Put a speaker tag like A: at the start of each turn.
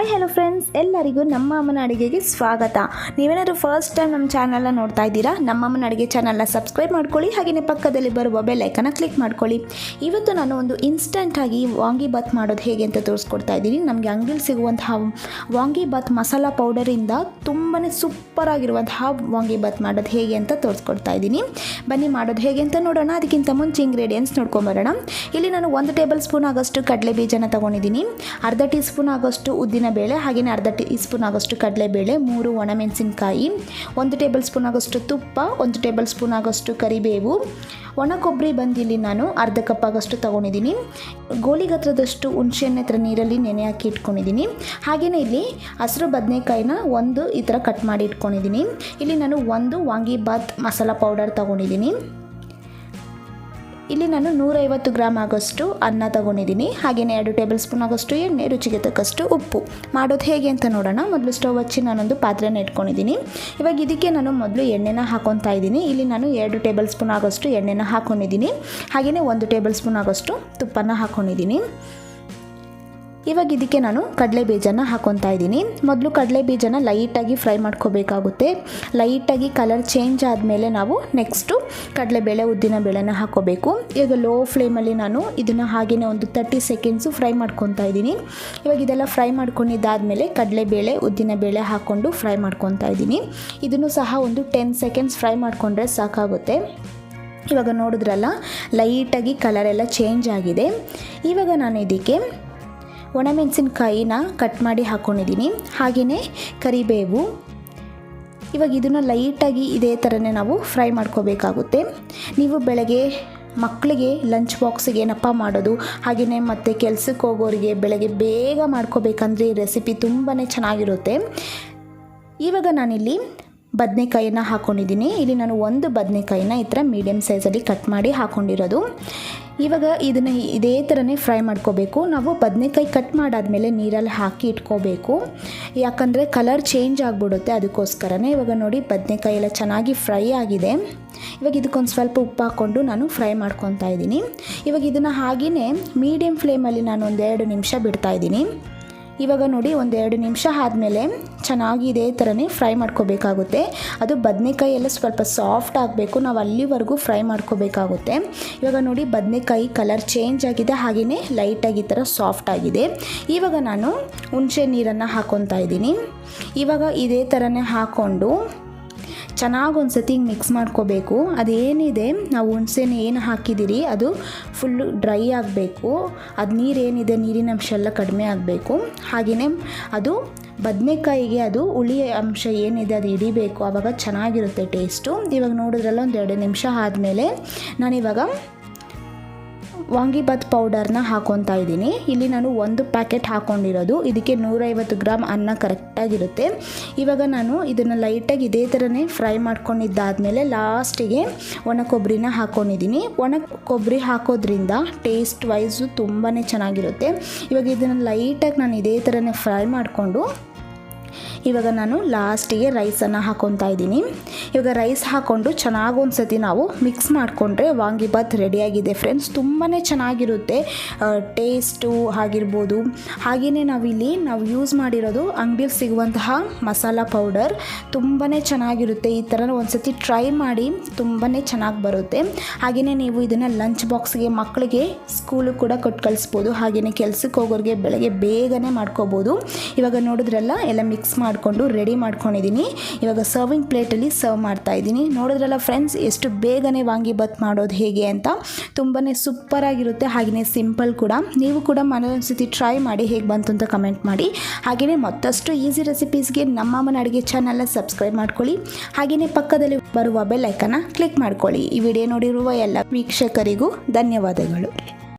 A: Hi hello friends, ಎಲ್ಲರಿಗೂ ನಮ್ಮ ಅಮ್ಮನ ಅಡುಗೆಗೆ ಸ್ವಾಗತ. ನೀವೇನಾದರೂ ಫಸ್ಟ್ ಟೈಮ್ ನಮ್ಮ ಚಾನಲ್ನ ನೋಡ್ತಾ ಇದ್ದೀರಾ, ನಮ್ಮ ಅಮ್ಮನ ಅಡುಗೆ ಚಾನಲ್ನ ಸಬ್ಸ್ಕ್ರೈಬ್ ಮಾಡ್ಕೊಳ್ಳಿ. ಹಾಗೆಯೇ ಪಕ್ಕದಲ್ಲಿ ಬರುವ ಬೆಲ್ ಐಕನ್ನ ಕ್ಲಿಕ್ ಮಾಡ್ಕೊಳ್ಳಿ. ಇವತ್ತು ನಾನು ಒಂದು ಇನ್ಸ್ಟಂಟಾಗಿ ವಾಂಗಿ ಬಾತ್ ಮಾಡೋದು ಹೇಗೆ ಅಂತ ತೋರಿಸ್ಕೊಡ್ತಾ ಇದ್ದೀನಿ. ನಮಗೆ ಅಂಗಡಿಲಿ ಸಿಗುವಂತಹ ವಾಂಗಿ ಬಾತ್ ಮಸಾಲ ಪೌಡರಿಂದ ತುಂಬಾ ಸೂಪರ್ ಆಗಿರುವಂತಹ ವಾಂಗಿ ಬಾತ್ ಮಾಡೋದು ಹೇಗೆ ಅಂತ ತೋರಿಸ್ಕೊಡ್ತಾ ಇದ್ದೀನಿ. ಬನ್ನಿ ಮಾಡೋದು ಹೇಗೆ ಅಂತ ನೋಡೋಣ. ಅದಕ್ಕಿಂತ ಮುಂಚೆ ಇಂಗ್ರೀಡಿಯೆಂಟ್ಸ್ ನೋಡ್ಕೊಂಬರೋಣ. ಇಲ್ಲಿ ನಾನು 1 ಟೇಬಲ್ ಸ್ಪೂನ್ ಆಗೋಷ್ಟು ಕಡಲೆ ಬೀಜನ ತೊಗೊಂಡಿದ್ದೀನಿ, ಅರ್ಧ ಟೀ ಸ್ಪೂನ್ ಆಗೋಷ್ಟು ಉದ್ದಿನ ಬೇಳೆ, ಹಾಗೆಯೇ ಅರ್ಧ ಟೀ ಸ್ಪೂನ್ ಆಗೋಷ್ಟು ಕಡಲೆಬೇಳೆ, 3 ಒಣಮೆಣಸಿನಕಾಯಿ, 1 ಟೇಬಲ್ ಸ್ಪೂನ್ ಆಗೋಷ್ಟು ತುಪ್ಪ, 1 ಟೇಬಲ್ ಸ್ಪೂನ್ ಆಗೋಷ್ಟು ಕರಿಬೇವು, ಒಣ ಕೊಬ್ಬರಿ ಬಂದಿಲ್ಲಿ ನಾನು ಅರ್ಧ ಕಪ್ ಆಗೋಷ್ಟು ತೊಗೊಂಡಿದ್ದೀನಿ. ಗೋಲಿಗತ್ರದಷ್ಟು ಹುಣಸೆಹಣ್ಣು ಈ ಥರ ನೀರಲ್ಲಿ ನೆನೆ ಹಾಕಿ ಇಟ್ಕೊಂಡಿದ್ದೀನಿ. ಹಾಗೆಯೇ ಇಲ್ಲಿ ಹಸಿರು ಬದನೆಕಾಯಿನ ಈ ಥರ ಕಟ್ ಮಾಡಿ ಇಟ್ಕೊಂಡಿದ್ದೀನಿ. ಇಲ್ಲಿ ನಾನು 1 ವಾಂಗಿ ಬಾತ್ ಮಸಾಲ ಪೌಡರ್ ತೊಗೊಂಡಿದ್ದೀನಿ. ಇಲ್ಲಿ ನಾನು 150 ಗ್ರಾಮ್ ಆಗೋಷ್ಟು ಅನ್ನ ತೊಗೊಂಡಿದ್ದೀನಿ. ಹಾಗೆಯೇ 2 ಟೇಬಲ್ ಸ್ಪೂನ್ ಆಗೋಷ್ಟು ಎಣ್ಣೆ, ರುಚಿಗೆ ತಕ್ಕಷ್ಟು ಉಪ್ಪು. ಮಾಡೋದು ಹೇಗೆ ಅಂತ ನೋಡೋಣ. ಮೊದಲು ಸ್ಟವ್ ಹಚ್ಚಿ ನಾನೊಂದು ಪಾತ್ರೆನ ಇಟ್ಕೊಂಡಿದ್ದೀನಿ. ಇವಾಗ ಇದಕ್ಕೆ ನಾನು ಮೊದಲು ಎಣ್ಣೆನ ಹಾಕೊತಾ ಇದ್ದೀನಿ. ಇಲ್ಲಿ ನಾನು 2 ಟೇಬಲ್ ಸ್ಪೂನ್ ಆಗೋಷ್ಟು ಎಣ್ಣೆನ ಹಾಕ್ಕೊಂಡಿದ್ದೀನಿ. ಹಾಗೆಯೇ 1 ಟೇಬಲ್ ಸ್ಪೂನ್ ಆಗೋಷ್ಟು ತುಪ್ಪನ ಹಾಕ್ಕೊಂಡಿದ್ದೀನಿ. ಇವಾಗ ಇದಕ್ಕೆ ನಾನು ಕಡಲೆ ಬೀಜನ ಹಾಕ್ಕೊತಾ ಇದ್ದೀನಿ. ಮೊದಲು ಕಡಲೆ ಬೀಜನ ಲೈಟಾಗಿ ಫ್ರೈ ಮಾಡ್ಕೋಬೇಕಾಗುತ್ತೆ. ಲೈಟಾಗಿ ಕಲರ್ ಚೇಂಜ್ ಆದಮೇಲೆ ನಾವು ನೆಕ್ಸ್ಟು ಕಡಲೆಬೇಳೆ, ಉದ್ದಿನ ಬೇಳೆನ ಹಾಕ್ಕೋಬೇಕು. ಈಗ ಲೋ ಫ್ಲೇಮಲ್ಲಿ ನಾನು ಇದನ್ನು ಹಾಗೆಯೇ ಒಂದು 30 ಸೆಕೆಂಡ್ಸು ಫ್ರೈ ಮಾಡ್ಕೊತಾ ಇದ್ದೀನಿ. ಇವಾಗ ಇದೆಲ್ಲ ಫ್ರೈ ಮಾಡ್ಕೊಂಡಿದ್ದಾದಮೇಲೆ ಕಡಲೆಬೇಳೆ, ಉದ್ದಿನ ಬೇಳೆ ಹಾಕ್ಕೊಂಡು ಫ್ರೈ ಮಾಡ್ಕೊತಾ ಇದ್ದೀನಿ. ಇದನ್ನು ಸಹ ಒಂದು 10 ಸೆಕೆಂಡ್ಸ್ ಫ್ರೈ ಮಾಡಿಕೊಂಡ್ರೆ ಸಾಕಾಗುತ್ತೆ. ಇವಾಗ ನೋಡಿದ್ರಲ್ಲ, ಲೈಟಾಗಿ ಕಲರ್ ಎಲ್ಲ ಚೇಂಜ್ ಆಗಿದೆ. ಇವಾಗ ನಾನು ಇದಕ್ಕೆ ಒಣಮೆಣಸಿನಕಾಯಿನ ಕಟ್ ಮಾಡಿ ಹಾಕ್ಕೊಂಡಿದ್ದೀನಿ. ಹಾಗೆಯೇ ಕರಿಬೇವು. ಇವಾಗ ಇದನ್ನು ಲೈಟಾಗಿ ಇದೇ ಥರನೇ ನಾವು ಫ್ರೈ ಮಾಡ್ಕೋಬೇಕಾಗುತ್ತೆ. ನೀವು ಬೆಳಗ್ಗೆ ಮಕ್ಕಳಿಗೆ ಲಂಚ್ ಬಾಕ್ಸಿಗೆ ಏನಪ್ಪ ಮಾಡೋದು, ಹಾಗೆಯೇ ಮತ್ತು ಕೆಲಸಕ್ಕೆ ಹೋಗೋರಿಗೆ ಬೆಳಗ್ಗೆ ಬೇಗ ಮಾಡ್ಕೋಬೇಕಂದ್ರೆ ಈ ರೆಸಿಪಿ ತುಂಬಾ ಚೆನ್ನಾಗಿರುತ್ತೆ. ಇವಾಗ ನಾನಿಲ್ಲಿ ಬದನೆಕಾಯಿನ ಹಾಕ್ಕೊಂಡಿದ್ದೀನಿ. ಇಲ್ಲಿ ನಾನು 1 ಬದನೆಕಾಯಿನ ಈ ಥರ ಮೀಡಿಯಮ್ ಸೈಜಲ್ಲಿ ಕಟ್ ಮಾಡಿ ಹಾಕ್ಕೊಂಡಿರೋದು. ಇವಾಗ ಇದನ್ನು ಇದೇ ಥರನೇ ಫ್ರೈ ಮಾಡ್ಕೋಬೇಕು. ನಾವು ಬದನೆಕಾಯಿ ಕಟ್ ಮಾಡಾದಮೇಲೆ ನೀರಲ್ಲಿ ಹಾಕಿ ಇಟ್ಕೋಬೇಕು, ಯಾಕಂದರೆ ಕಲರ್ ಚೇಂಜ್ ಆಗಿಬಿಡುತ್ತೆ. ಅದಕ್ಕೋಸ್ಕರನೇ ಇವಾಗ ನೋಡಿ ಬದನೆಕಾಯಿ ಎಲ್ಲ ಚೆನ್ನಾಗಿ ಫ್ರೈ ಆಗಿದೆ. ಇವಾಗ ಇದಕ್ಕೊಂದು ಸ್ವಲ್ಪ ಉಪ್ಪು ಹಾಕ್ಕೊಂಡು ನಾನು ಫ್ರೈ ಮಾಡ್ಕೊತಾ ಇದ್ದೀನಿ. ಇವಾಗ ಇದನ್ನು ಹಾಗೆಯೇ ಮೀಡಿಯಮ್ ಫ್ಲೇಮಲ್ಲಿ ನಾನು 1-2 ನಿಮಿಷ ಬಿಡ್ತಾಯಿದ್ದೀನಿ. ಇವಾಗ ನೋಡಿ 1-2 ನಿಮಿಷ ಆದಮೇಲೆ ಚೆನ್ನಾಗಿ ಇದೇ ಥರನೇ ಫ್ರೈ ಮಾಡ್ಕೋಬೇಕಾಗುತ್ತೆ. ಅದು ಬದನೆಕಾಯಿ ಎಲ್ಲ ಸ್ವಲ್ಪ ಸಾಫ್ಟ್ ಆಗಬೇಕು, ನಾವು ಅಲ್ಲಿವರೆಗೂ ಫ್ರೈ ಮಾಡ್ಕೋಬೇಕಾಗುತ್ತೆ. ಇವಾಗ ನೋಡಿ ಬದನೆಕಾಯಿ ಕಲರ್ ಚೇಂಜ್ ಆಗಿದೆ, ಹಾಗೆಯೇ ಲೈಟಾಗಿ ಈ ಥರ ಸಾಫ್ಟ್ ಆಗಿದೆ. ಇವಾಗ ನಾನು ಹುಣಸೆ ನೀರನ್ನು ಹಾಕ್ಕೊತಾ ಇದ್ದೀನಿ. ಇವಾಗ ಇದೇ ಥರನೇ ಹಾಕ್ಕೊಂಡು ಚೆನ್ನಾಗಿ ಒಂದು ಸತಿ ಮಿಕ್ಸ್ ಮಾಡ್ಕೋಬೇಕು. ಅದೇನಿದೆ ನಾವು ಹುಣಸೆನ ಏನು ಹಾಕಿದ್ದೀರಿ ಅದು ಫುಲ್ಲು ಡ್ರೈ ಆಗಬೇಕು. ಅದು ನೀರೇನಿದೆ ನೀರಿನ ಅಂಶ ಎಲ್ಲ ಕಡಿಮೆ ಆಗಬೇಕು. ಹಾಗೆಯೇ ಅದು ಬದನೆಕಾಯಿಗೆ ಅದು ಹುಳಿ ಅಂಶ ಏನಿದೆ ಅದು ಹಿಡಿಬೇಕು, ಆವಾಗ ಚೆನ್ನಾಗಿರುತ್ತೆ ಟೇಸ್ಟು. ಇವಾಗ ನೋಡಿದ್ರಲ್ಲ 1-2 ನಿಮಿಷ ಆದಮೇಲೆ ನಾನಿವಾಗ ವಾಂಗಿಬಾತ್ ಪೌಡರ್ನ ಹಾಕ್ಕೊತಾ ಇದ್ದೀನಿ. ಇಲ್ಲಿ ನಾನು 1 ಪ್ಯಾಕೆಟ್ ಹಾಕ್ಕೊಂಡಿರೋದು. ಇದಕ್ಕೆ 150 ಗ್ರಾಮ್ ಅನ್ನ ಕರೆಕ್ಟಾಗಿರುತ್ತೆ. ಇವಾಗ ನಾನು ಇದನ್ನು ಲೈಟಾಗಿ ಇದೇ ಥರನೇ ಫ್ರೈ ಮಾಡ್ಕೊಂಡಿದ್ದಾದಮೇಲೆ ಲಾಸ್ಟಿಗೆ ಒಣ ಕೊಬ್ಬರಿನ ಹಾಕ್ಕೊಂಡಿದ್ದೀನಿ. ಒಣ ಕೊಬ್ಬರಿ ಹಾಕೋದ್ರಿಂದ ಟೇಸ್ಟ್ ವೈಸು ತುಂಬಾ ಚೆನ್ನಾಗಿರುತ್ತೆ. ಇವಾಗ ಇದನ್ನು ಲೈಟಾಗಿ ನಾನು ಇದೇ ಥರನೇ ಫ್ರೈ ಮಾಡಿಕೊಂಡು ಇವಾಗ ನಾನು ಲಾಸ್ಟಿಗೆ ರೈಸನ್ನು ಹಾಕ್ಕೊತಾ ಇದ್ದೀನಿ. ಇವಾಗ ರೈಸ್ ಹಾಕ್ಕೊಂಡು ಚೆನ್ನಾಗಿ ಒಂದು ಸತಿ ನಾವು ಮಿಕ್ಸ್ ಮಾಡಿಕೊಂಡ್ರೆ ವಾಂಗಿಬಾತ್ ರೆಡಿಯಾಗಿದೆ ಫ್ರೆಂಡ್ಸ್. ತುಂಬಾ ಚೆನ್ನಾಗಿರುತ್ತೆ ಟೇಸ್ಟು ಆಗಿರ್ಬೋದು. ಹಾಗೆಯೇ ನಾವು ಯೂಸ್ ಮಾಡಿರೋದು ಅಂಗಡಿಯಲ್ಲಿ ಸಿಗುವಂತಹ ಮಸಾಲ ಪೌಡರ್ ತುಂಬಾ ಚೆನ್ನಾಗಿರುತ್ತೆ. ಈ ಥರ ಒಂದು ಸತಿ ಟ್ರೈ ಮಾಡಿ, ತುಂಬಾ ಚೆನ್ನಾಗಿ ಬರುತ್ತೆ. ಹಾಗೆಯೇ ನೀವು ಇದನ್ನು ಲಂಚ್ ಬಾಕ್ಸ್ಗೆ ಮಕ್ಕಳಿಗೆ ಸ್ಕೂಲು ಕೂಡ ಕೊಟ್ಟು ಕಳಿಸ್ಬೋದು. ಹಾಗೆಯೇ ಕೆಲಸಕ್ಕೆ ಹೋಗೋರಿಗೆ ಬೆಳಗ್ಗೆ ಬೇಗನೆ ಮಾಡ್ಕೋಬೋದು. ಇವಾಗ ನೋಡಿದ್ರಲ್ಲ ಎಲ್ಲ ಮಿಕ್ಸ್ ಮಾಡಿಕೊಂಡು ರೆಡಿ ಮಾಡ್ಕೊಂಡಿದ್ದೀನಿ. ಇವಾಗ ಸರ್ವಿಂಗ್ ಪ್ಲೇಟಲ್ಲಿ ಸರ್ವ್ ಮಾಡ್ತಾ ಇದ್ದೀನಿ. ನೋಡಿದ್ರಲ್ಲ ಫ್ರೆಂಡ್ಸ್, ಎಷ್ಟು ಬೇಗನೆ ವಾಂಗಿಬಾತ್ ಮಾಡೋದು ಹೇಗೆ ಅಂತ. ತುಂಬಾ ಸೂಪರ್ ಆಗಿರುತ್ತೆ, ಹಾಗೆಯೇ ಸಿಂಪಲ್ ಕೂಡ. ನೀವು ಕೂಡ ಮನೊಂದ್ಸತಿ ಟ್ರೈ ಮಾಡಿ ಹೇಗೆ ಬಂತು ಅಂತ ಕಮೆಂಟ್ ಮಾಡಿ. ಹಾಗೆಯೇ ಮತ್ತಷ್ಟು ಈಸಿ ರೆಸಿಪೀಸ್ಗೆ ನಮ್ಮ ಅಮ್ಮನ ಅಡುಗೆ ಚಾನಲ್ನ ಸಬ್ಸ್ಕ್ರೈಬ್ ಮಾಡ್ಕೊಳ್ಳಿ. ಹಾಗೆಯೇ ಪಕ್ಕದಲ್ಲಿ ಬರುವ ಬೆಲ್ ಐಕನ್ನ ಕ್ಲಿಕ್ ಮಾಡ್ಕೊಳ್ಳಿ. ಈ ವಿಡಿಯೋ ನೋಡಿರುವ ಎಲ್ಲ ವೀಕ್ಷಕರಿಗೂ ಧನ್ಯವಾದಗಳು.